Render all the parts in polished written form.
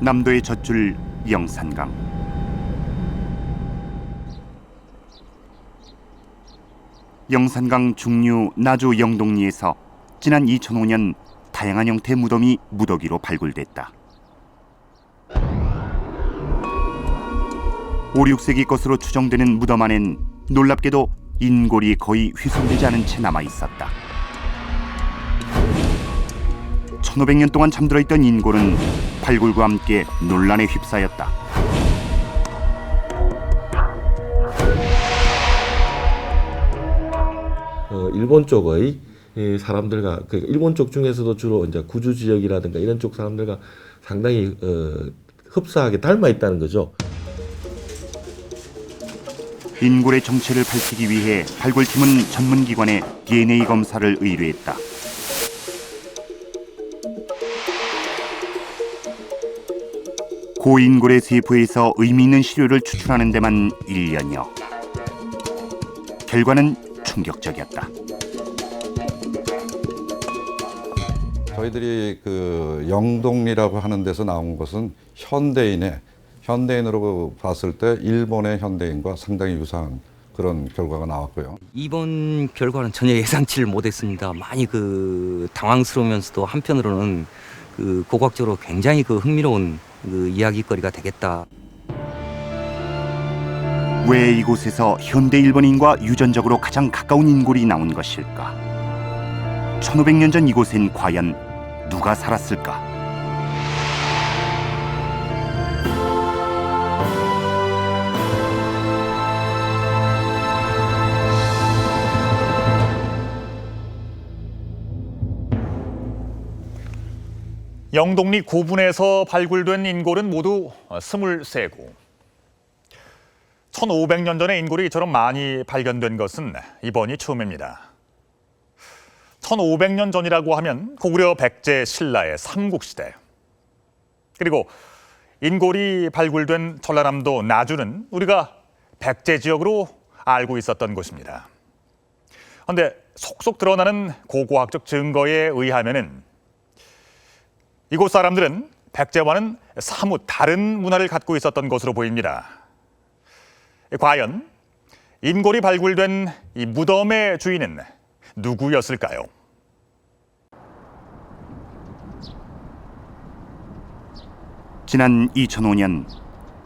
남도의 젖줄 영산강. 영산강 중류 나주 영동리에서 지난 2005년 다양한 형태의 무덤이 무더기로 발굴됐다. 5, 6세기 것으로 추정되는 무덤 안엔 놀랍게도 인골이 거의 훼손되지 않은 채 남아 있었다. 1500년 동안 잠들어 있던 인골은 발굴과 함께 논란에 휩싸였다. 일본 쪽의 사람들과, 일본 쪽 중에서도 주로 이제 구주 지역이라든가 이런 쪽 사람들과 상당히 흡사하게 닮아 있다는 거죠. 인골의 정체를 밝히기 위해 발굴팀은 전문기관에 DNA 검사를 의뢰했다. 고인골의 세포에서 의미 있는 시료를 추출하는 데만 1년여. 결과는 충격적이었다. 저희들이 그 영동리라고 하는 데서 나온 것은 현대인으로 봤을 때 일본의 현대인과 상당히 유사한 그런 결과가 나왔고요. 이번 결과는 전혀 예상치를 못했습니다. 많이 당황스러우면서도 한편으로는 고고학적으로 굉장히 흥미로운 이야기거리가 되겠다. 왜 이곳에서 현대 일본인과 유전적으로 가장 가까운 인골이 나온 것일까? 1500년 전 이곳엔 과연 누가 살았을까? 영동리 고분에서 발굴된 인골은 모두 23구. 1500년 전에 인골이 이처럼 많이 발견된 것은 이번이 처음입니다. 1500년 전이라고 하면 고구려 백제 신라의 삼국시대, 그리고 인골이 발굴된 전라남도 나주는 우리가 백제 지역으로 알고 있었던 곳입니다. 그런데 속속 드러나는 고고학적 증거에 의하면은 이곳 사람들은 백제와는 사뭇 다른 문화를 갖고 있었던 것으로 보입니다. 과연 인골이 발굴된 이 무덤의 주인은 누구였을까요? 지난 2005년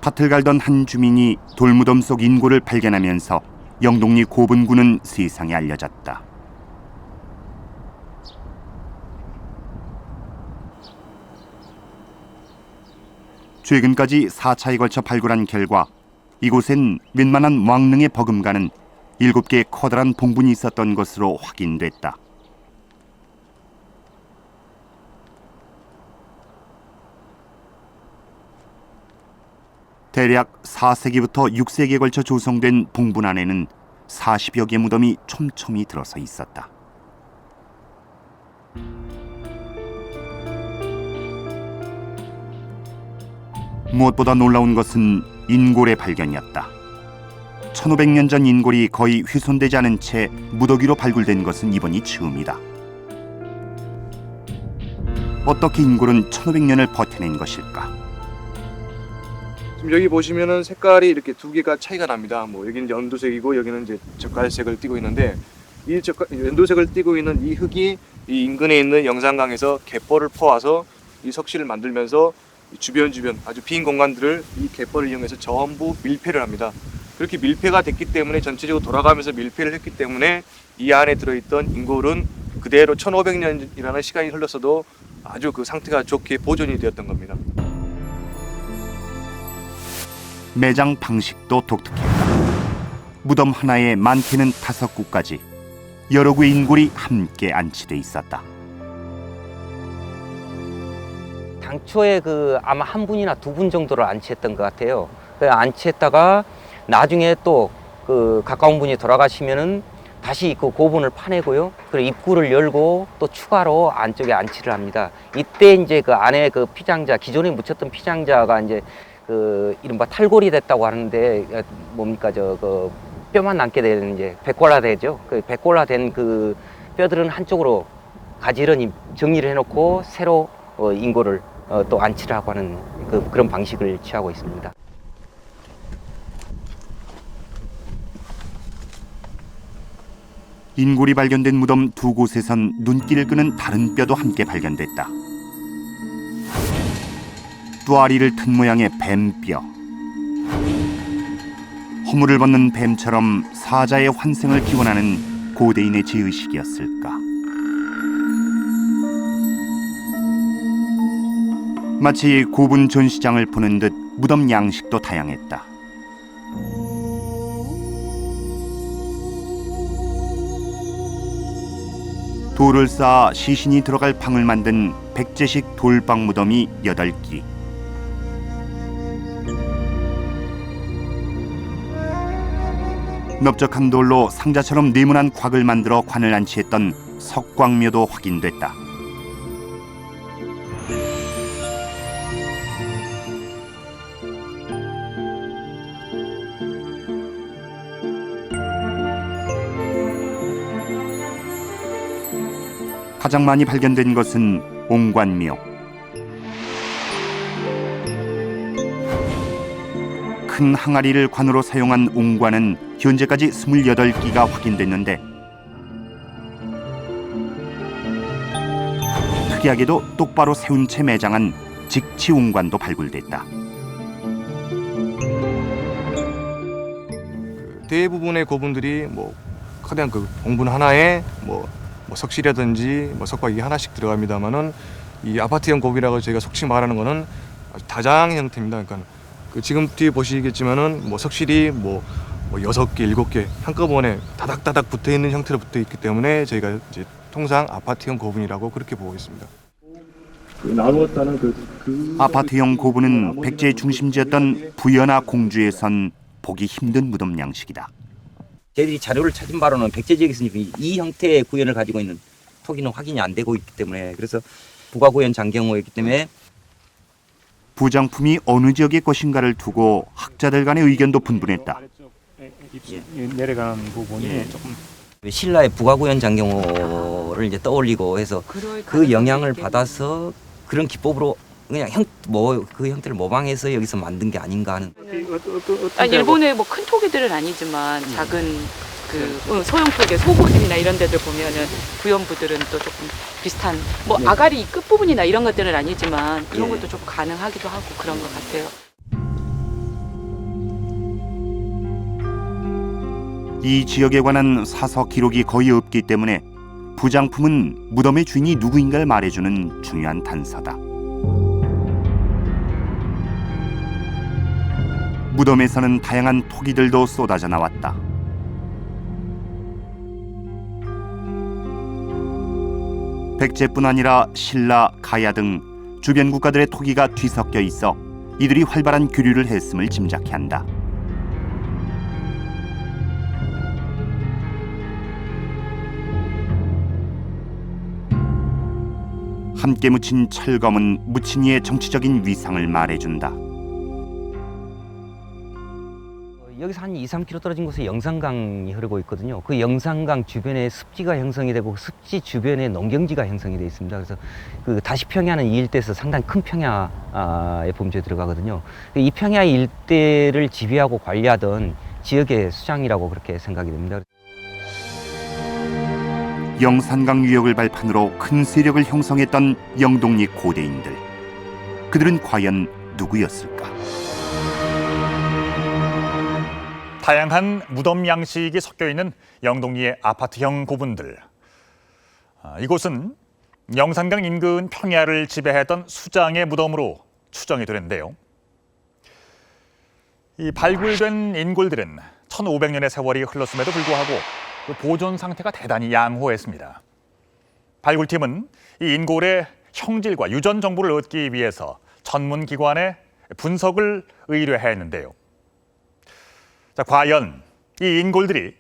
밭을 갈던 한 주민이 돌무덤 속 인골을 발견하면서 영동리 고분군은 세상에 알려졌다. 최근까지 4차에 걸쳐 발굴한 결과 이곳엔 웬만한 왕릉에 버금가는 7개의 커다란 봉분이 있었던 것으로 확인됐다. 대략 4세기부터 6세기에 걸쳐 조성된 봉분 안에는 40여 개 무덤이 촘촘히 들어서 있었다. 무엇보다 놀라운 것은 인골의 발견이었다. 1500년 전 인골이 거의 훼손되지 않은 채 무더기로 발굴된 것은 이번이 처음이다. 어떻게 인골은 1500년을 버텨낸 것일까? 지금 여기 보시면은 색깔이 이렇게 두 개가 차이가 납니다. 여기는 연두색이고 여기는 이제 젓갈색을 띠고 있는데, 이 연두색을 띠고 있는 이 흙이 이 인근에 있는 영산강에서 갯벌을 퍼와서 이 석실을 만들면서 주변 아주 빈 공간들을 이 갯벌을 이용해서 전부 밀폐를 합니다. 그렇게 밀폐가 됐기 때문에 전체적으로 돌아가면서 밀폐를 했기 때문에 이 안에 들어있던 인골은 그대로 1500년이라는 시간이 흘렀어도 아주 그 상태가 좋게 보존이 되었던 겁니다. 매장 방식도 독특했다. 무덤 하나에 많게는 5구까지 여러 구의 인골이 함께 안치돼 있었다. 당초에 아마 한 분이나 두 분 정도를 안치했던 것 같아요. 안치했다가 나중에 또 가까운 분이 돌아가시면은 다시 그 고분을 파내고요. 그리고 입구를 열고 또 추가로 안쪽에 안치를 합니다. 이때 이제 그 안에 피장자, 기존에 묻혔던 피장자가 이제 이른바 탈골이 됐다고 하는데, 뭡니까 뼈만 남게 되는 이제 백골화되죠. 백골화된 뼈들은 한쪽으로 가지런히 정리를 해놓고 새로 인골을 또 안치를 하고 하는 그런 방식을 취하고 있습니다. 인골이 발견된 무덤 두 곳에선 눈길을 끄는 다른 뼈도 함께 발견됐다. 뚜아리를 튼 모양의 뱀뼈. 허물을 벗는 뱀처럼 사자의 환생을 기원하는 고대인의 제의식이었을까. 마치 고분 전시장을 보는 듯 무덤 양식도 다양했다. 돌을 쌓아 시신이 들어갈 방을 만든 백제식 돌방 무덤이 8기. 넓적한 돌로 상자처럼 네모난 곽을 만들어 관을 안치했던 석광묘도 확인됐다. 가장 많이 발견된 것은 옹관묘. 큰 항아리를 관으로 사용한 옹관은 현재까지 28기가 확인됐는데 특이하게도 똑바로 세운 채 매장한 직치옹관도 발굴됐다. 대부분의 고분들이 뭐 거대한 그 옹분 하나에 뭐 석실이라든지 석박이 하나씩 들어갑니다만은 이 아파트형 고분이라고 저희가 속칭 말하는 거는 아주 다장의 형태입니다. 그러니까 그 지금 뒤에 보시겠지만은 석실이 6개, 7개 한꺼번에 다닥다닥 붙어 있는 형태로 붙어 있기 때문에 저희가 이제 통상 아파트형 고분이라고 그렇게 보고 있습니다. 아파트형 고분은 백제의 중심지였던 부연화 공주에선 보기 힘든 무덤 양식이다. 저희들이 자료를 찾은 바로는 백제 지역에서 이 형태의 구현을 가지고 있는 토기는 확인이 안 되고 있기 때문에 그래서 부가구현 장경호였기 때문에 부장품이 어느 지역의 것인가를 두고 학자들 간의 의견도 분분했다. 내려가는 부분이 조금 신라의 부가구현 장경호를 이제 떠올리고 해서 그 영향을 받아서 그런 기법으로 그냥 그 형태를 모방해서 여기서 만든 게 아닌가 하는. 일본의 뭐 큰 토기들은 아니지만 작은 소형 토기, 소고들이나 이런 데들 보면은 구연부들은 또 조금 비슷한 아가리 끝 부분이나 이런 것들은 아니지만 그런 것도 좀 가능하기도 하고 그런 것 같아요. 이 지역에 관한 사서 기록이 거의 없기 때문에 부장품은 무덤의 주인이 누구인가를 말해주는 중요한 단서다. 무덤에서는 다양한 토기들도 쏟아져 나왔다. 백제뿐 아니라 신라, 가야 등 주변 국가들의 토기가 뒤섞여 있어 이들이 활발한 교류를 했음을 짐작케 한다. 함께 묻힌 철검은 묻힌 이의 정치적인 위상을 말해준다. 여기서 한 2-3km 떨어진 곳에 영산강이 흐르고 있거든요. 그 영산강 주변에 습지가 형성이 되고 그 습지 주변에 농경지가 형성이 되어 있습니다. 그래서 그 다시평야는 이 일대에서 상당히 큰 평야의 범주에 들어가거든요. 이 평야 일대를 지배하고 관리하던 지역의 수장이라고 그렇게 생각이 됩니다. 영산강 유역을 발판으로 큰 세력을 형성했던 영동리 고대인들. 그들은 과연 누구였을까? 다양한 무덤 양식이 섞여 있는 영동리의 아파트형 고분들. 이곳은 영산강 인근 평야를 지배했던 수장의 무덤으로 추정이 되는데요. 이 발굴된 인골들은 1500년의 세월이 흘렀음에도 불구하고 그 보존 상태가 대단히 양호했습니다. 발굴팀은 이 인골의 형질과 유전 정보를 얻기 위해서 전문 기관에 분석을 의뢰했는데요. 자, 과연 이 인골들이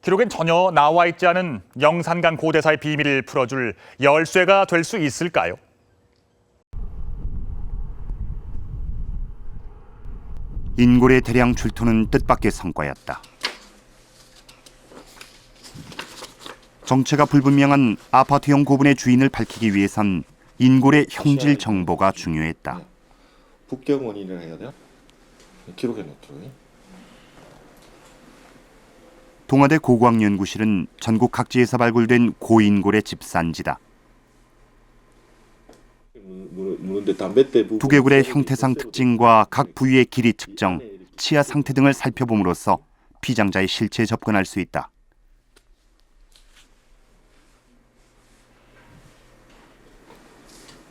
기록엔 전혀 나와 있지 않은 영산강 고대사의 비밀을 풀어줄 열쇠가 될 수 있을까요? 인골의 대량 출토는 뜻밖의 성과였다. 정체가 불분명한 아파트형 고분의 주인을 밝히기 위해선 인골의 형질 정보가 중요했다. 북경원이라 해야 돼요? 기록해 놓더라고요. 동아대 고고학연구실은 전국 각지에서 발굴된 고인골의 집산지다. 두개골의 형태상 특징과 각 부위의 길이 측정, 치아 상태 등을 살펴봄으로써 피장자의 실체에 접근할 수 있다.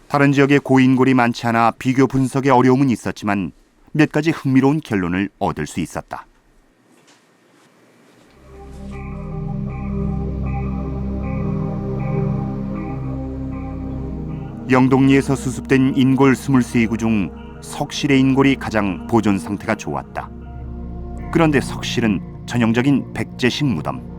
다른 지역에 고인골이 많지 않아 비교 분석에 어려움은 있었지만 몇 가지 흥미로운 결론을 얻을 수 있었다. 영동리에서 수습된 인골 23구 중 석실의 인골이 가장 보존 상태가 좋았다. 그런데 석실은 전형적인 백제식 무덤.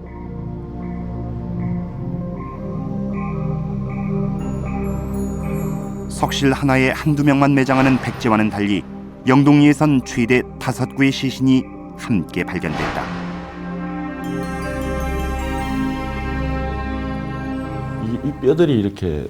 석실 하나에 한두 명만 매장하는 백제와는 달리 영동리에선 최대 5구의 시신이 함께 발견됐다. 이 뼈들이 이렇게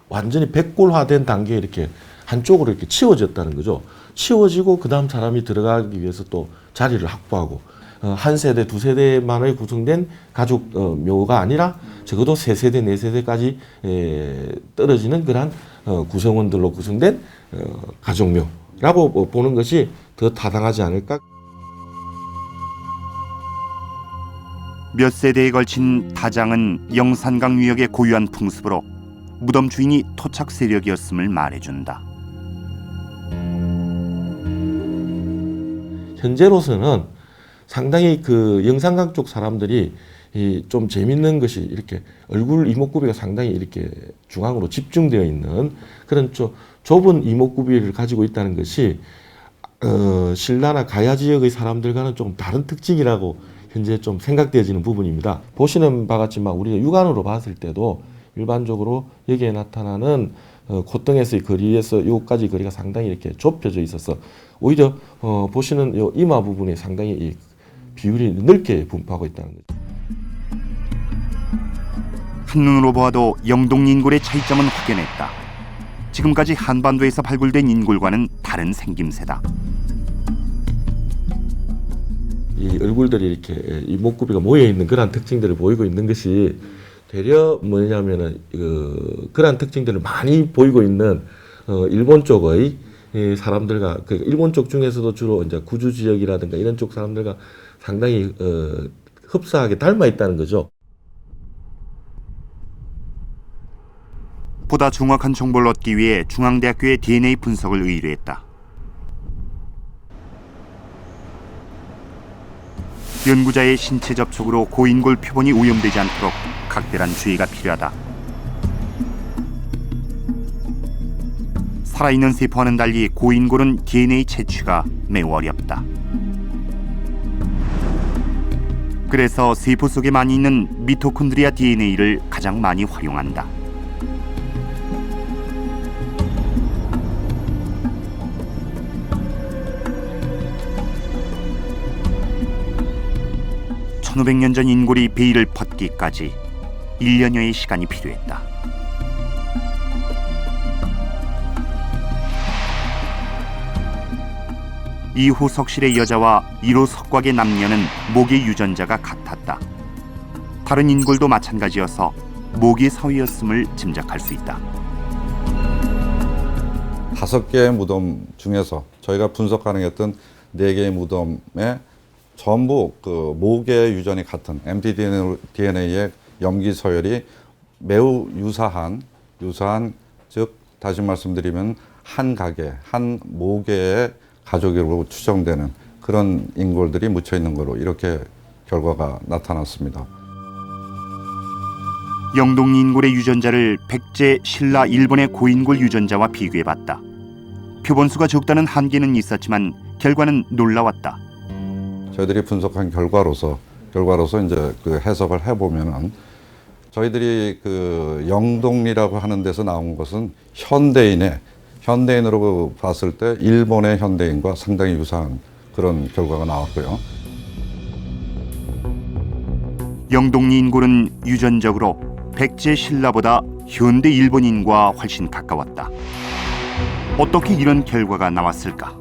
완전히 백골화된 단계에 이렇게 한쪽으로 이렇게 치워졌다는 거죠. 치워지고 그 다음 사람이 들어가기 위해서 또 자리를 확보하고 한 세대, 두 세대만의 구성된 가족 묘가 아니라 적어도 세 세대, 네 세대까지 떨어지는 그러한 구성원들로 구성된 가족묘라고 보는 것이 더 타당하지 않을까. 몇 세대에 걸친 다장은 영산강 유역의 고유한 풍습으로 무덤 주인이 토착 세력이었음을 말해준다. 현재로서는 상당히 그 영산강 쪽 사람들이 좀 재밌는 것이 이렇게 얼굴 이목구비가 상당히 이렇게 중앙으로 집중되어 있는 그런 좁은 이목구비를 가지고 있다는 것이 신라나 가야 지역의 사람들과는 좀 다른 특징이라고 현재 좀 생각되어지는 부분입니다. 보시는 바와 같지만 우리가 육안으로 봤을 때도 일반적으로 여기에 나타나는 콧등에서의 거리에서 요까지 거리가 상당히 이렇게 좁혀져 있어서 오히려 보시는 요 이마 부분에 상당히 이 비율이 넓게 분포하고 있다는 거죠. 한눈으로 보아도 영동 인골의 차이점은 확연했다. 지금까지 한반도에서 발굴된 인골과는 다른 생김새다. 이 얼굴들이 이렇게 이목구비가 모여 있는 그런 특징들을 보이고 있는 것이 되려 뭐냐면은 그런 특징들을 많이 보이고 있는 일본 쪽의 사람들과 그 일본 쪽 중에서도 주로 이제 구주 지역이라든가 이런 쪽 사람들과 상당히 흡사하게 닮아 있다는 거죠. 보다 정확한 정보를 얻기 위해 중앙대학교의 DNA 분석을 의뢰했다. 연구자의 신체 접촉으로 고인골 표본이 오염되지 않도록 각별한 주의가 필요하다. 살아있는 세포와는 달리 고인골은 DNA 채취가 매우 어렵다. 그래서 세포 속에 많이 있는 미토콘드리아 DNA를 가장 많이 활용한다. (1500년) 전 인골이 베일을 벗기까지 1년여의 시간이 필요했다. 이호 석실의 여자와 1호 석곽의 남녀는 모기 유전자가 같았다. 다른 인골도 마찬가지여서 모기 사위였음을 짐작할 수 있다. 5개의 무덤 중에서 저희가 분석 가능했던 4개의 무덤에 전부 그 모기의 유전이 같은 mtDNA의 염기 서열이 매우 유사한 즉 다시 말씀드리면 한 가게, 한 모계의 가족으로 추정되는 그런 인골들이 묻혀 있는 거로 이렇게 결과가 나타났습니다. 영동 인골의 유전자를 백제, 신라, 일본의 고인골 유전자와 비교해봤다. 표본수가 적다는 한계는 있었지만 결과는 놀라웠다. 저희들이 분석한 결과로서 이제 그 해석을 해보면은 저희들이 그 영동리라고 하는 데서 나온 것은 현대인으로 봤을 때 일본의 현대인과 상당히 유사한 그런 결과가 나왔고요. 영동리 인골은 유전적으로 백제 신라보다 현대 일본인과 훨씬 가까웠다. 어떻게 이런 결과가 나왔을까?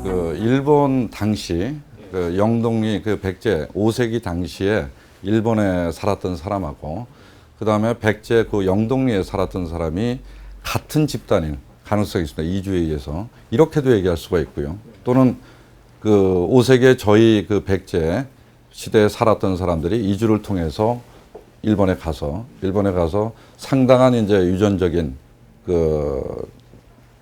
그 일본 당시 그 영동리 그 백제 5세기 당시에 일본에 살았던 사람하고 그 다음에 백제 그 영동리에 살았던 사람이 같은 집단일 가능성이 있습니다. 이주에 의해서 이렇게도 얘기할 수가 있고요. 또는 그 5세기에 저희 그 백제 시대에 살았던 사람들이 이주를 통해서 일본에 가서 상당한 이제 유전적인 그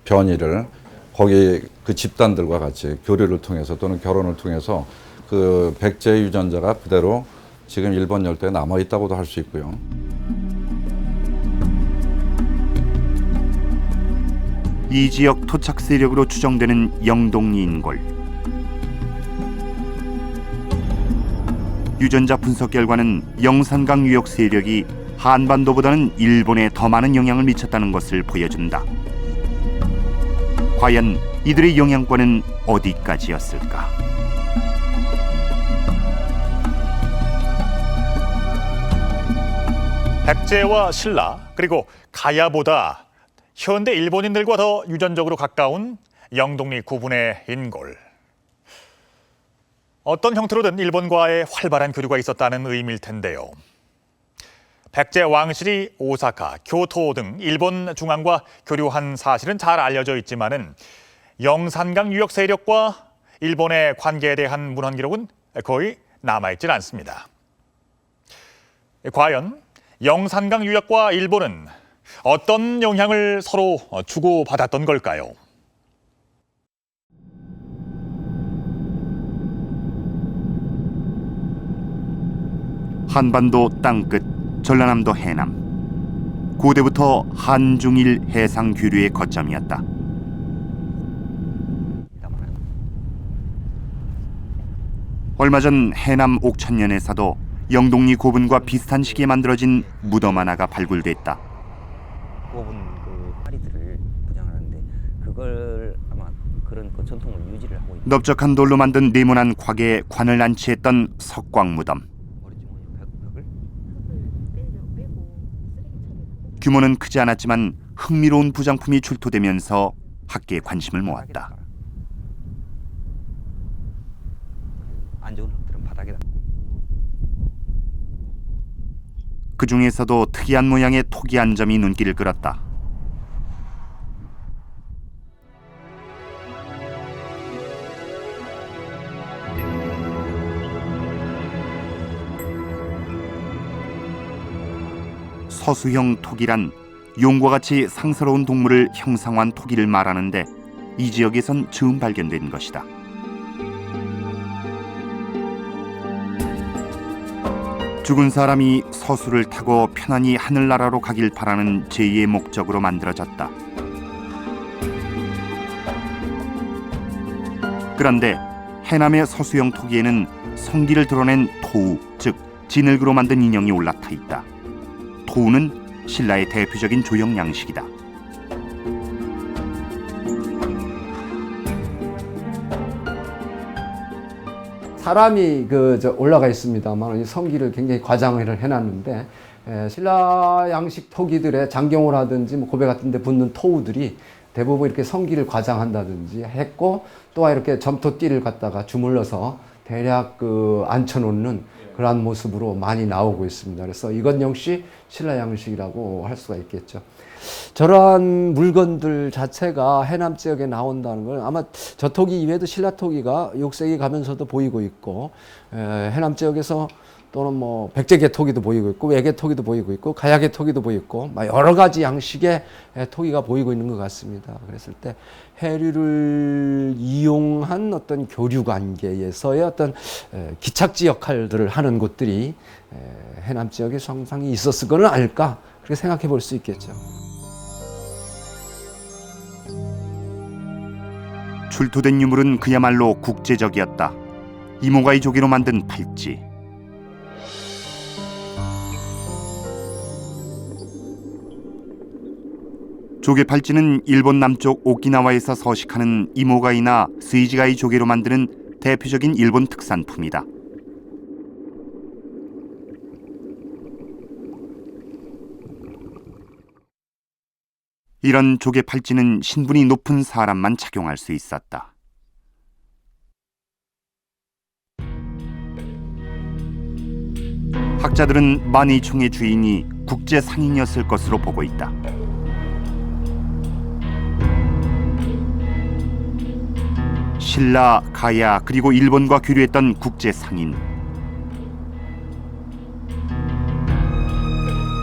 변이를 거기 그 집단들과 같이 교류를 통해서 또는 결혼을 통해서 그 백제 유전자가 그대로 지금 일본 열도에 남아 있다고도 할 수 있고요. 이 지역 토착 세력으로 추정되는 영동리 인골. 유전자 분석 결과는 영산강 유역 세력이 한반도보다는 일본에 더 많은 영향을 미쳤다는 것을 보여준다. 과연 이들의 영향권은 어디까지였을까? 백제와 신라 그리고 가야보다 현대 일본인들과 더 유전적으로 가까운 영동리 구분의 인골. 어떤 형태로든 일본과의 활발한 교류가 있었다는 의미일 텐데요. 백제 왕실이 오사카, 교토 등 일본 중앙과 교류한 사실은 잘 알려져 있지만은 영산강 유역 세력과 일본의 관계에 대한 문헌 기록은 거의 남아있질 않습니다. 과연 영산강 유역과 일본은 어떤 영향을 서로 주고받았던 걸까요? 한반도 땅끝, 전라남도 해남. 고대부터 한중일 해상 교류의 거점이었다. 얼마 전 해남 옥천면에서도 영동리 고분과 비슷한 시기에 만들어진 무덤 하나가 발굴됐다. 고분 그 파리들을 분양하는데 그걸 아마 그런 그 전통을 유지를 하고 있는. 넓적한 돌로 만든 네모난 곽에 관을 안치했던 석광무덤. 규모는 크지 않았지만 흥미로운 부장품이 출토되면서 학계의 관심을 모았다. 안 좋은 흙들은 바닥에다. 그 중에서도 특이한 모양의 토기 한 점이 눈길을 끌었다. 서수형 토기란 용과 같이 상스러운 동물을 형상화한 토기를 말하는데 이 지역에선 처음 발견된 것이다. 죽은 사람이 서수를 타고 편안히 하늘나라로 가길 바라는 제2의 목적으로 만들어졌다. 그런데 해남의 서수형 토기에는 성기를 드러낸 토우, 즉 진흙으로 만든 인형이 올라타 있다. 토우는 신라의 대표적인 조형 양식이다. 사람이 올라가 있습니다만 성기를 굉장히 과장을 해놨는데 신라 양식 토기들의 장경호라든지 고배 같은 데 붙는 토우들이 대부분 이렇게 성기를 과장한다든지 했고 또한 이렇게 점토띠를 갖다가 주물러서 대략 앉혀놓는 그러한 모습으로 많이 나오고 있습니다. 그래서 이것 역시 신라 양식이라고 할 수가 있겠죠. 저러한 물건들 자체가 해남 지역에 나온다는 건 아마 저 토기 이외에도 신라 토기가 6세기 가면서도 보이고 있고 해남 지역에서 또는 백제계 토기도 보이고 있고 외계 토기도 보이고 있고 가야계 토기도 보이고 여러 가지 양식의 토기가 보이고 있는 것 같습니다. 그랬을 때 해류를 이용한 어떤 교류 관계에서의 어떤 기착지 역할들을 하는 곳들이 해남 지역에 상당히 있었을 거는 아닐까 그렇게 생각해 볼 수 있겠죠. 출토된 유물은 그야말로 국제적이었다. 이모가이 조개로 만든 팔찌. 조개 팔찌는 일본 남쪽 오키나와에서 서식하는 이모가이나 스이지가이 조개로 만드는 대표적인 일본 특산품이다. 이런 조개 팔찌는 신분이 높은 사람만 착용할 수 있었다. 학자들은 만이총의 주인이 국제 상인이었을 것으로 보고 있다. 신라, 가야 그리고 일본과 교류했던 국제 상인.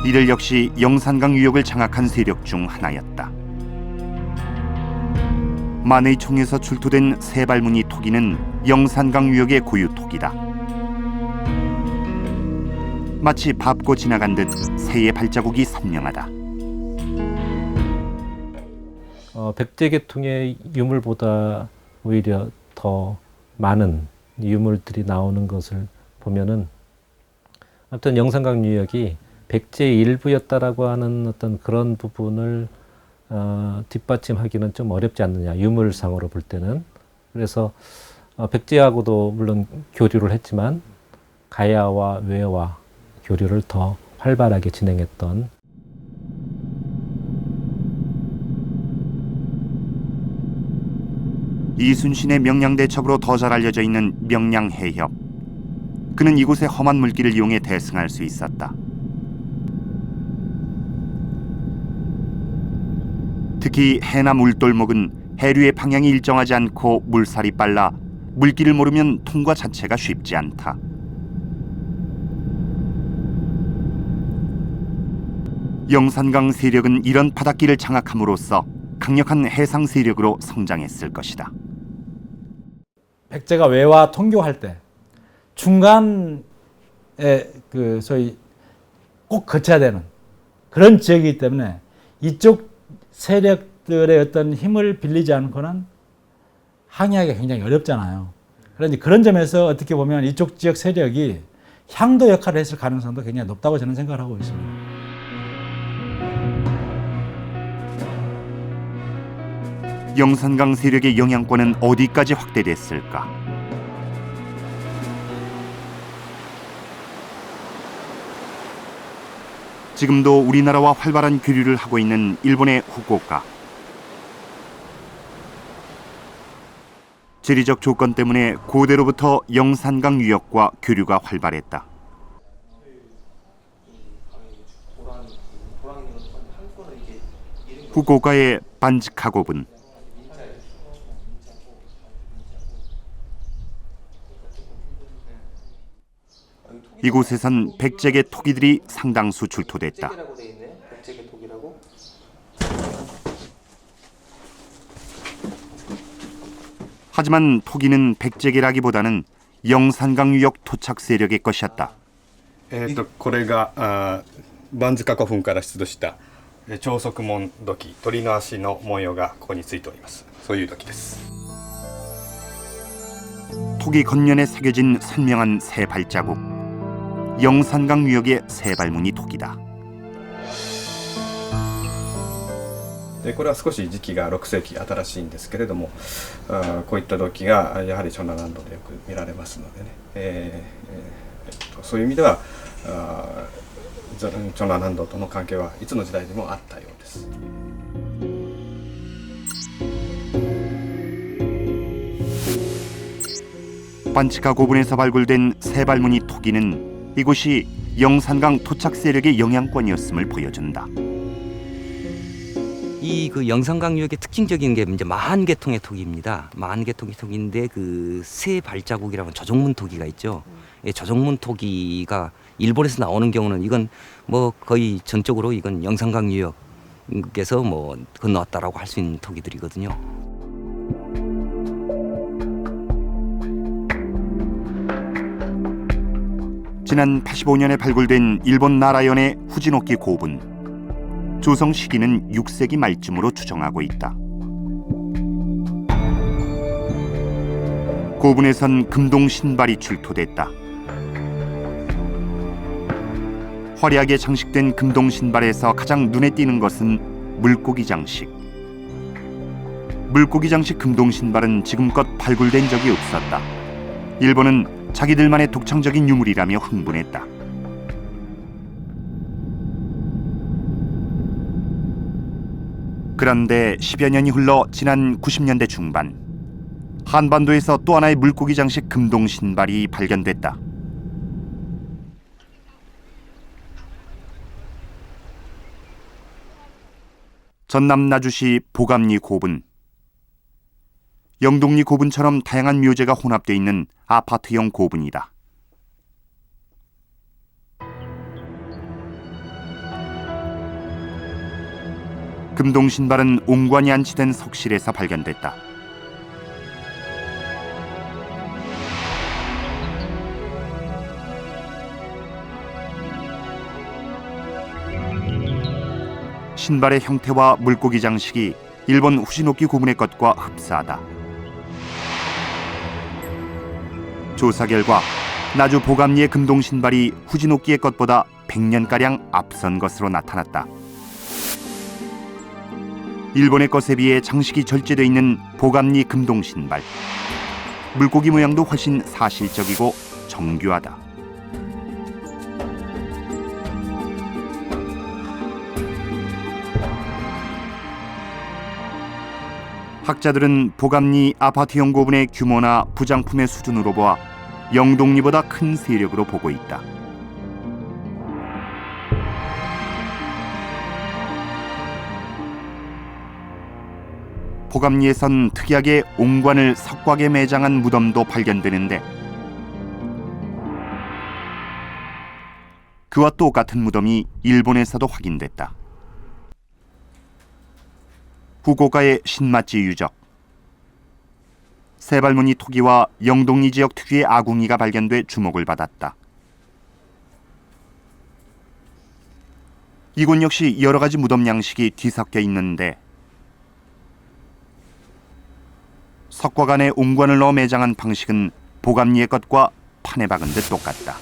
이들 역시 영산강 유역을 장악한 세력 중 하나였다. 만의 총에서 출토된 세발무늬 토기는 영산강 유역의 고유 토기다. 마치 밟고 지나간 듯 새의 발자국이 선명하다. 백제 계통의 유물보다 오히려 더 많은 유물들이 나오는 것을 보면은 아무튼 영산강 유역이 백제의 일부였다라고 하는 어떤 그런 부분을 뒷받침하기는 좀 어렵지 않느냐, 유물상으로 볼 때는. 그래서 백제하고도 물론 교류를 했지만 가야와 외와 교류를 더 활발하게 진행했던. 이순신의 명량대첩으로 더 잘 알려져 있는 명량해협. 그는 이곳의 험한 물길을 이용해 대승할 수 있었다. 특히 해남 울돌목은 해류의 방향이 일정하지 않고 물살이 빨라 물길을 모르면 통과 자체가 쉽지 않다. 영산강 세력은 이런 바닷길을 장악함으로써 강력한 해상 세력으로 성장했을 것이다. 백제가 외와 통교할 때 중간에 그 소위 꼭 거쳐야 되는 그런 지역이기 때문에 이쪽 세력들의 어떤 힘을 빌리지 않고는 항의하기가 굉장히 어렵잖아요. 그런데 그런 점에서 어떻게 보면 이쪽 지역 세력이 향도 역할을 했을 가능성도 굉장히 높다고 저는 생각을 하고 있습니다. 영산강 세력의 영향권은 어디까지 확대됐을까? 지금도 우리나라와 활발한 교류를 하고 있는 일본의 후쿠오카. 지리적 조건 때문에 고대로부터 영산강 유역과 교류가 활발했다. 후쿠오카의 반츠카고분. 이곳에선 백제계 토기들이 상당수 출토됐다. 하지만 토기는 백제계라기보다는 영산강 유역 토착 세력의 것이었다. これが万塚古墳から出土した長足紋土器、鳥の足の模様がここについております。そういう土器です。 토기 겉면에 새겨진 선명한 새 발자국. 영산강 유역의 세발무늬 토기다. でこれは少し時期が6世紀新しいんですけれども、こういった土器がやはり長南道でよく見られますのでね、そういう意味では長南道との関係はいつの時代でもあったようです。 반츠카 고분에서 발굴된 세발무늬 토기는 이곳이 영산강 토착 세력의 영향권이었음을 보여준다. 이 그 영산강 유역의 특징적인 게 이제 만개통의 토기입니다. 만개통의 토기인데 그 새 발자국이라는 저종문 토기가 있죠. 저종문 토기가 일본에서 나오는 경우는 이건 뭐 거의 전적으로 이건 영산강 유역에서 뭐 건너왔다라고 할 수 있는 토기들이거든요. 지난 85년에 발굴된 일본 나라현의 후지노키 고분. 조성 시기는 6세기 말쯤으로 추정하고 있다. 고분에선 금동 신발이 출토됐다. 화려하게 장식된 금동 신발에서 가장 눈에 띄는 것은 물고기 장식. 물고기 장식 금동 신발은 지금껏 발굴된 적이 없었다. 일본은 자기들만의 독창적인 유물이라며 흥분했다. 그런데 10여 년이 흘러 지난 90년대 중반, 한반도에서 또 하나의 물고기 장식 금동 신발이 발견됐다. 전남 나주시 보감리 고분. 영동리 고분처럼 다양한 묘제가 혼합되어 있는 아파트형 고분이다. 금동 신발은 옹관이 안치된 석실에서 발견됐다. 신발의 형태와 물고기 장식이 일본 후지노키 고분의 것과 흡사하다. 조사 결과 나주 보감리의 금동 신발이 후지노키의 것보다 100년가량 앞선 것으로 나타났다. 일본의 것에 비해 장식이 절제되어 있는 보감리 금동 신발. 물고기 모양도 훨씬 사실적이고 정교하다. 학자들은 보감리 아파트형 고분의 규모나 부장품의 수준으로 보아 영동리보다 큰 세력으로 보고 있다. 보감리에선 특이하게 옹관을 석곽에 매장한 무덤도 발견되는데 그와 똑같은 무덤이 일본에서도 확인됐다. 후쿠오카의 신마치 유적. 세발무늬 토기와 영동리 지역 특유의 아궁이가 발견돼 주목을 받았다. 이곳 역시 여러 가지 무덤 양식이 뒤섞여 있는데 석곽 안에 옹관을 넣어 매장한 방식은 보감리의 것과 판에 박은 듯 똑같다.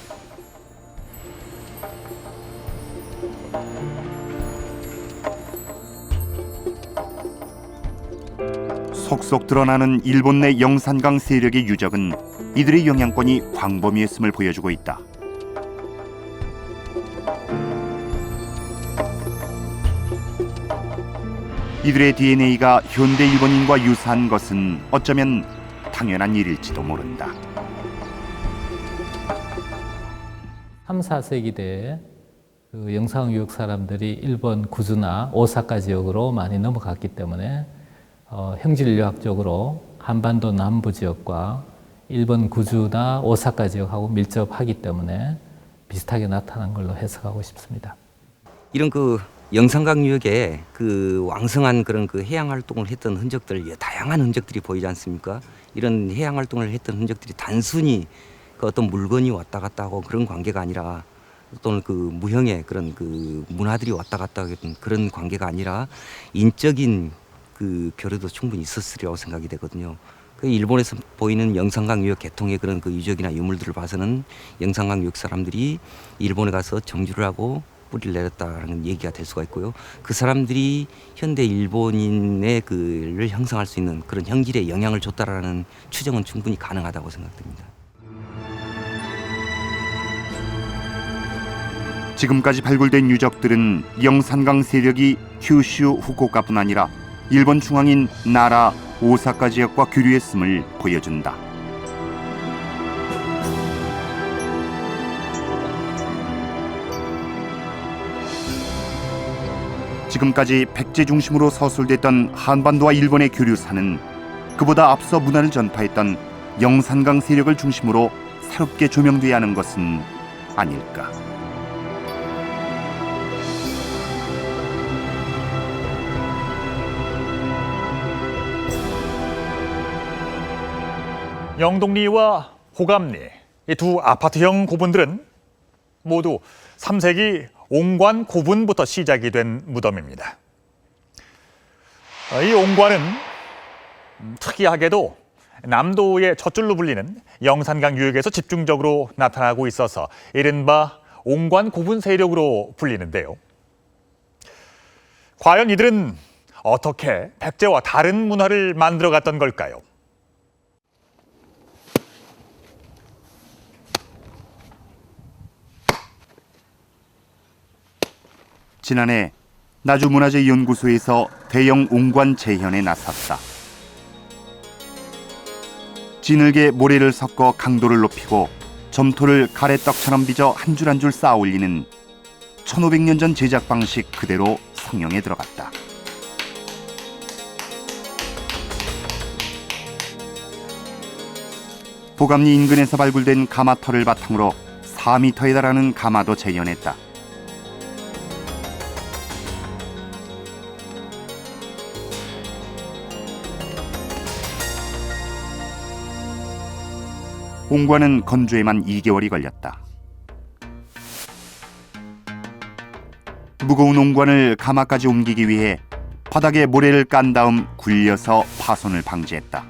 속속 드러나는 일본 내 영산강 세력의 유적은 이들의 영향권이 광범위했음을 보여주고 있다. 이들의 DNA가 현대 일본인과 유사한 것은 어쩌면 당연한 일일지도 모른다. 3, 4세기대에 그 영상유역 사람들이 일본 구주나 오사카 지역으로 많이 넘어갔기 때문에 형질유학적으로 한반도 남부 지역과 일본 구주나 오사카 지역하고 밀접하기 때문에 비슷하게 나타난 걸로 해석하고 싶습니다. 이런 그 영산강 유역에 그 왕성한 그런 그 해양 활동을 했던 흔적들, 다양한 흔적들이 보이지 않습니까? 이런 해양 활동을 했던 흔적들이 단순히 그 어떤 물건이 왔다 갔다 하고 그런 관계가 아니라 또는 그 무형의 그런 그 문화들이 왔다 갔다 하는 그런 관계가 아니라 인적인 그 교류도 충분히 있었으리라고 생각이 되거든요. 그 일본에서 보이는 영산강 유역 계통의 그런 그 유적이나 유물들을 봐서는 영산강 유역 사람들이 일본에 가서 정주를 하고 뿌리를 내렸다라는 얘기가 될 수가 있고요. 그 사람들이 현대 일본인의 그를 형성할 수 있는 그런 형질에 영향을 줬다라는 추정은 충분히 가능하다고 생각됩니다. 지금까지 발굴된 유적들은 영산강 세력이 큐슈 후쿠오카뿐 아니라 일본 중앙인 나라 오사카 지역과 교류했음을 보여준다. 지금까지 백제 중심으로 서술됐던 한반도와 일본의 교류사는 그보다 앞서 문화를 전파했던 영산강 세력을 중심으로 새롭게 조명돼야 하는 것은 아닐까. 영동리와 호감리, 이 두 아파트형 고분들은 모두 3세기 옹관 고분부터 시작이 된 무덤입니다. 이 옹관은 특이하게도 남도의 젖줄로 불리는 영산강 유역에서 집중적으로 나타나고 있어서 이른바 옹관 고분 세력으로 불리는데요. 과연 이들은 어떻게 백제와 다른 문화를 만들어갔던 걸까요? 지난해 나주문화재연구소에서 대형 옹관 재현에 나섰다. 진흙에 모래를 섞어 강도를 높이고 점토를 가래떡처럼 빚어 한 줄 한 줄 쌓아 올리는 1500년 전 제작 방식 그대로 성형에 들어갔다. 보감리 인근에서 발굴된 가마털을 바탕으로 4m에 달하는 가마도 재현했다. 옹관은 건조에만 2개월이 걸렸다. 무거운 옹관을 가마까지 옮기기 위해 바닥에 모래를 깐 다음 굴려서 파손을 방지했다.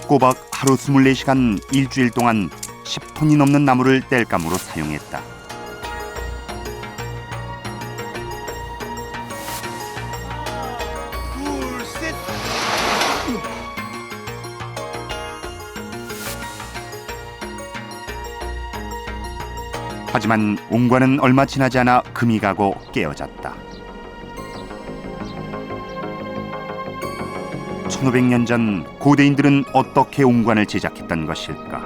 꼬박 하루 24시간 일주일 동안 10톤이 넘는 나무를 땔감으로 사용했다. 하지만 옹관은 얼마 지나지 않아 금이 가고 깨어졌다. 1500년 전 고대인들은 어떻게 옹관을 제작했던 것일까?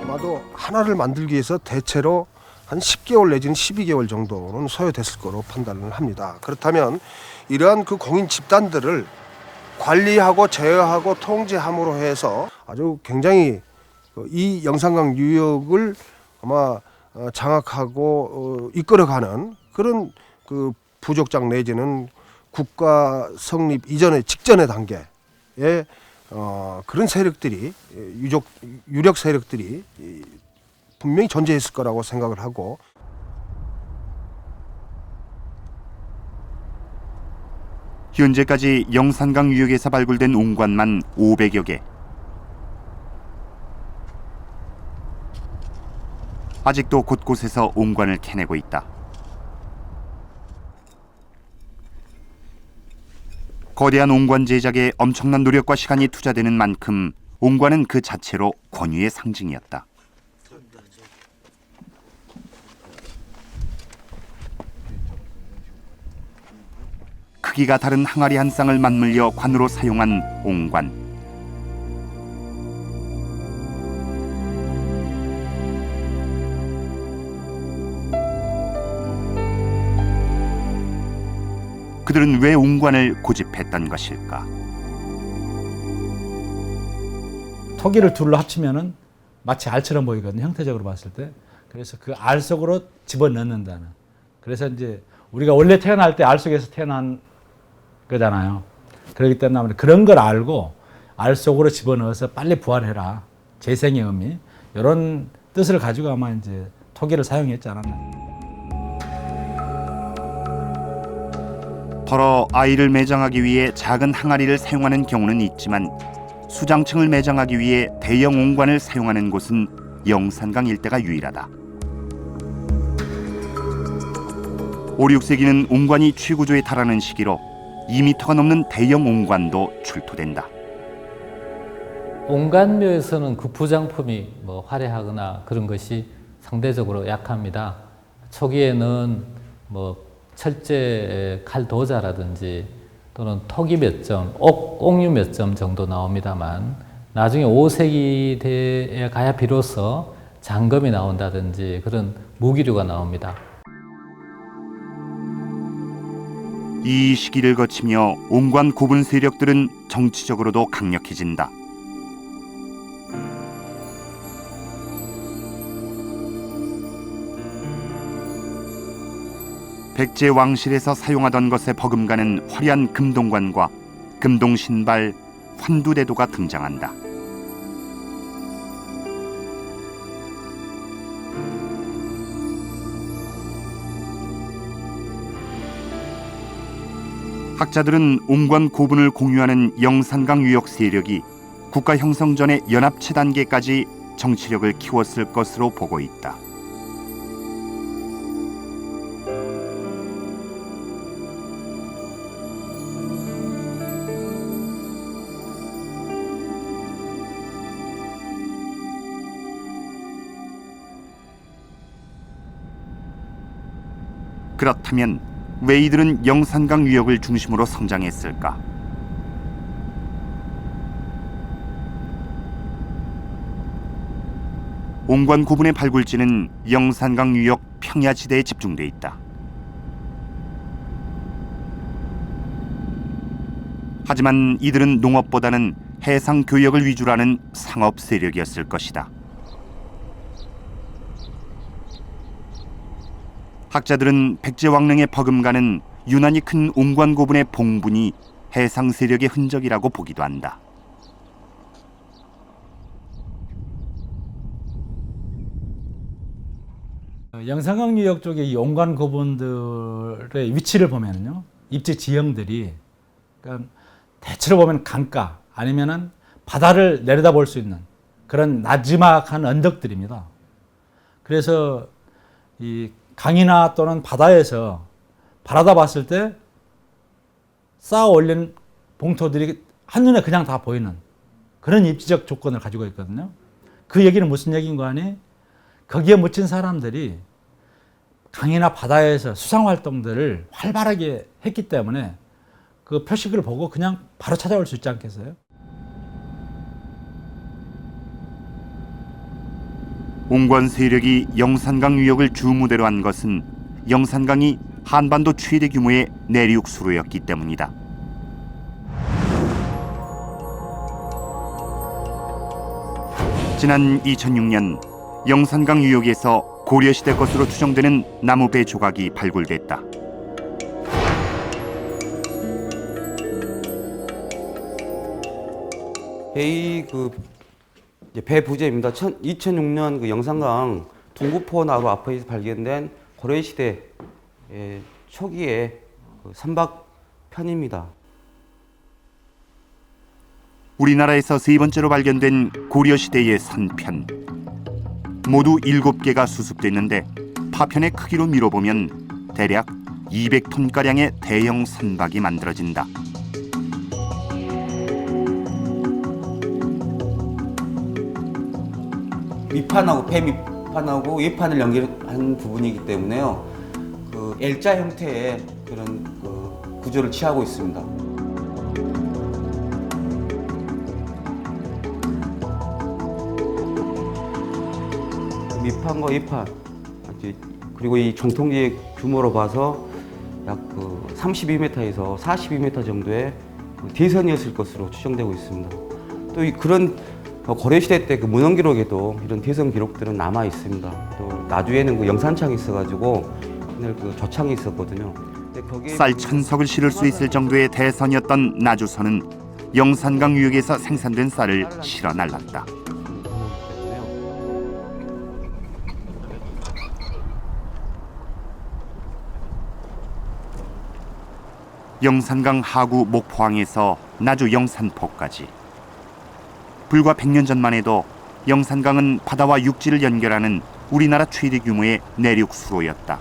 아마도 하나를 만들기 위해서 대체로 한 10개월 내지는 12개월 정도는 소요됐을 거로 판단을 합니다. 그렇다면 이러한 그 공인 집단들을 관리하고 제어하고 통제함으로 해서 아주 굉장히 이 영산강 유역을 아마 장악하고 이끌어가는 그런 그 부족장 내지는 국가 성립 이전의 직전의 단계에 그런 세력들이 유력 세력들이 분명히 존재했을 거라고 생각을 하고, 현재까지 영산강 유역에서 발굴된 옹관만 500여 개. 아직도 곳곳에서 옹관을 캐내고 있다. 거대한 옹관 제작에 엄청난 노력과 시간이 투자되는 만큼 옹관은 그 자체로 권위의 상징이었다. 크기가 다른 항아리 한 쌍을 맞물려 관으로 사용한 옹관. 그들은 왜 옹관을 고집했던 것일까? 토기를 둘로 합치면은 마치 알처럼 보이거든요. 형태적으로 봤을 때. 그래서 그 알 속으로 집어넣는다는. 그래서 이제 우리가 원래 태어날 때 알 속에서 태어난 거잖아요. 그렇기 때문에 아무래도 그런 걸 알고 알 속으로 집어넣어서 빨리 부활해라. 재생의 의미. 이런 뜻을 가지고 아마 이제 토기를 사용했지 않았나. 더러 아이를 매장하기 위해 작은 항아리를 사용하는 경우는 있지만 수장층을 매장하기 위해 대형 옹관을 사용하는 곳은 영산강 일대가 유일하다. 5, 6세기는 옹관이 최고조에 달하는 시기로 2m가 넘는 대형 옹관도 출토된다. 옹관묘에서는 그 부장품이 화려하거나 그런 것이 상대적으로 약합니다. 초기에는 철제 칼도자라든지 또는 토기 몇 점, 옥류 몇 점 정도 나옵니다만 나중에 5세기에 가야 비로소 장검이 나온다든지 그런 무기류가 나옵니다. 이 시기를 거치며 옹관 고분 세력들은 정치적으로도 강력해진다. 백제 왕실에서 사용하던 것에 버금가는 화려한 금동관과 금동신발, 환두대도가 등장한다. 학자들은 옹관 고분을 공유하는 영산강 유역 세력이 국가 형성 전의 연합체 단계까지 정치력을 키웠을 것으로 보고 있다. 그렇다면 왜 이들은 영산강 유역을 중심으로 성장했을까? 옹관 고분의 발굴지는 영산강 유역 평야지대에 집중돼 있다. 하지만 이들은 농업보다는 해상 교역을 위주로 하는 상업 세력이었을 것이다. 학자들은 백제왕릉에 버금가는 유난히 큰 옹관 고분의 봉분이 해상 세력의 흔적이라고 보기도 한다. 영산강 유역 쪽의 이 옹관 고분들의 위치를 보면요, 입지 지형들이 그러니까 대체로 보면 강가 아니면은 바다를 내려다볼 수 있는 그런 나지막한 언덕들입니다. 그래서 이 강이나 또는 바다에서 바라다 봤을 때 쌓아 올린 봉토들이 한눈에 그냥 다 보이는 그런 입지적 조건을 가지고 있거든요. 그 얘기는 무슨 얘기인 거 아니? 거기에 묻힌 사람들이 강이나 바다에서 수상 활동들을 활발하게 했기 때문에 그 표식을 보고 그냥 바로 찾아올 수 있지 않겠어요? 옹관 세력이 영산강 유역을 주무대로 한 것은 영산강이 한반도 최대 규모의 내륙 수로였기 때문이다. 지난 2006년 영산강 유역에서 고려시대 것으로 추정되는 나무배 조각이 발굴됐다. 배 부재입니다. 2006년 그 영산강 둥구포나루 앞에서 발견된 고려시대 초기의 그 선박편입니다. 우리나라에서 세 번째로 발견된 고려시대의 선편. 모두 7개가 수습됐는데 파편의 크기로 미뤄보면 대략 200톤가량의 대형 선박이 만들어진다. 밑판하고 배 밑판하고 위판을 연결한 부분이기 때문에요. 그 L자 형태의 그런 그 구조를 취하고 있습니다. 밑판과 위판 그리고 이 정통지 규모로 봐서 약 그 32m에서 42m 정도의 대선이었을 것으로 추정되고 있습니다. 또 그런 고려시대 때 그 문헌 기록에도 이런 대선 기록들은 남아 있습니다. 또 나주에는 그 영산창이 있어가지고 옛날 그 조창이 있었거든요. 쌀 1000석을 실을 수 있을 정도의 대선이었던 나주선은 영산강 유역에서 생산된 쌀을 실어 날랐다. 영산강 하구 목포항에서 나주 영산포까지 불과 100년 전만 해도 영산강은 바다와 육지를 연결하는 우리나라 최대 규모의 내륙 수로였다.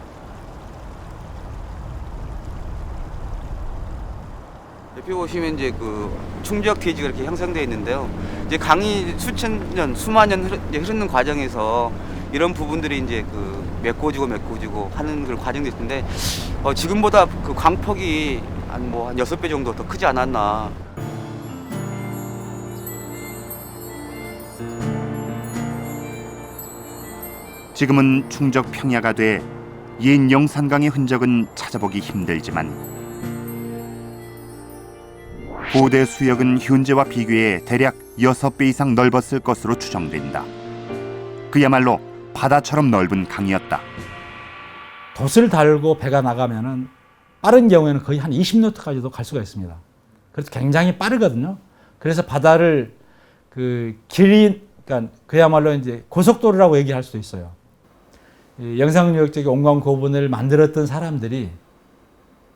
옆에 보시면 이제 그 충지역 대지가 이렇게 형성되어 있는데요. 이제 강이 수천 년, 수만 년 흐르는 과정에서 이런 부분들이 이제 그 메꿔지고 하는 그 과정이 있는데 지금보다 그 강폭이 한 6배 정도 더 크지 않았나. 지금은 충적 평야가 돼 옛 영산강의 흔적은 찾아보기 힘들지만 고대 수역은 현재와 비교해 대략 6배 이상 넓었을 것으로 추정된다. 그야말로 바다처럼 넓은 강이었다. 돛을 달고 배가 나가면은 빠른 경우에는 거의 한 20노트까지도 갈 수가 있습니다. 그래서 굉장히 빠르거든요. 그래서 바다를 그러니까 그야말로 이제 고속도로라고 얘기할 수도 있어요. 영산강 쪽의 옹관 고분을 만들었던 사람들이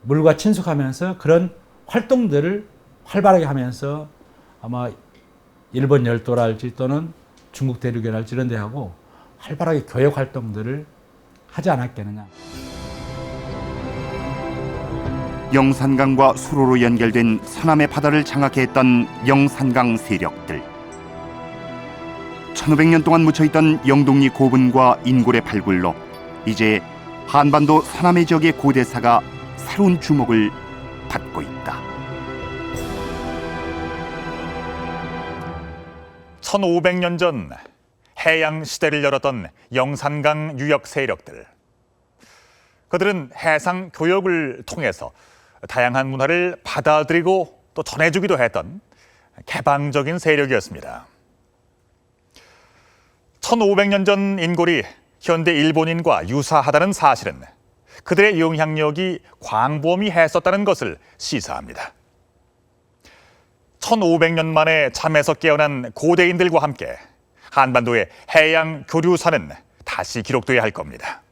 물과 친숙하면서 그런 활동들을 활발하게 하면서 아마 일본 열도랄지 또는 중국 대륙이랄지 이런 데하고 활발하게 교역 활동들을 하지 않았겠느냐. 영산강과 수로로 연결된 서남의 바다를 장악했던 영산강 세력들. 1500년 동안 묻혀있던 영동리 고분과 인골의 발굴로 이제 한반도 서남해 지역의 고대사가 새로운 주목을 받고 있다. 1500년 전 해양 시대를 열었던 영산강 유역 세력들. 그들은 해상 교역을 통해서 다양한 문화를 받아들이고 또 전해주기도 했던 개방적인 세력이었습니다. 1500년 전 인골이 현대 일본인과 유사하다는 사실은 그들의 영향력이 광범위했었다는 것을 시사합니다. 1500년 만에 잠에서 깨어난 고대인들과 함께 한반도의 해양 교류사는 다시 기록돼야 할 겁니다.